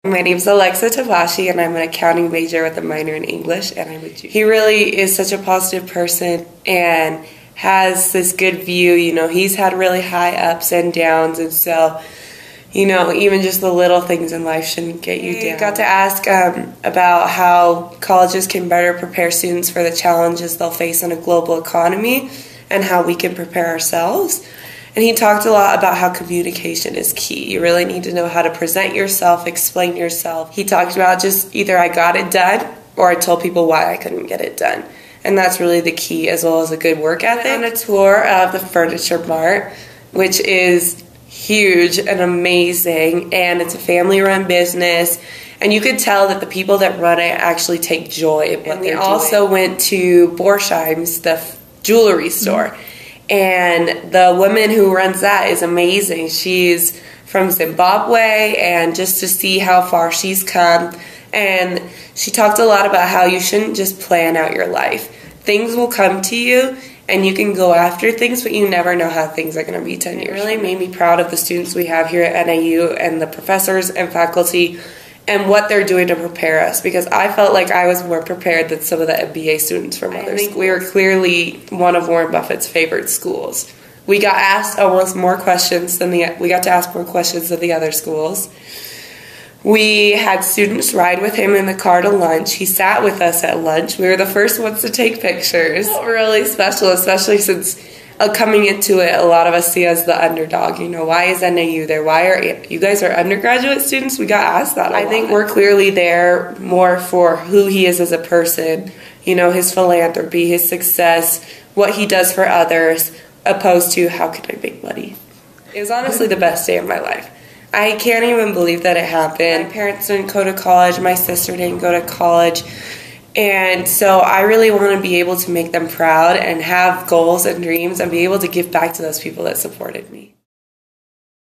My name's Alexa Tabashi, and I'm an accounting major with a minor in English, and I'm a junior. He really is such a positive person and has this good view. You know, he's had really high ups and downs, and so, you know, even just the little things in life shouldn't get you down. I got to ask about how colleges can better prepare students for the challenges they'll face in a global economy and how we can prepare ourselves. And he talked a lot about how communication is key. You really need to know how to present yourself, explain yourself. He talked about just either I got it done or I told people why I couldn't get it done. And that's really the key, as well as a good work ethic. On a tour of the Furniture Mart, which is huge and amazing, and it's a family-run business. And you could tell that the people that run it actually take joy in what they're doing. We also went to Borsheim's, the jewelry store. And the woman who runs that is amazing. She's from Zimbabwe, and just to see how far she's come. And she talked a lot about how you shouldn't just plan out your life. Things will come to you, and you can go after things, but you never know how things are going to be 10 years. It really made me proud of the students we have here at NAU and the professors and faculty and what they're doing to prepare us, because I felt like I was more prepared than some of the MBA students from other schools. I think we were clearly one of Warren Buffett's favorite schools. We got asked almost more questions than we got to ask more questions than the other schools. We had students ride with him in the car to lunch. He sat with us at lunch. We were the first ones to take pictures. It felt really special, especially since coming into it, a lot of us see as the underdog. You know, why is NAU there? Why are you guys are undergraduate students? We got asked that a lot. I think we're clearly there more for who he is as a person, you know, his philanthropy, his success, what he does for others, opposed to how can I make money. It was honestly the best day of my life. I can't even believe that it happened. My parents didn't go to college. My sister didn't go to college. And so I really want to be able to make them proud and have goals and dreams and be able to give back to those people that supported me.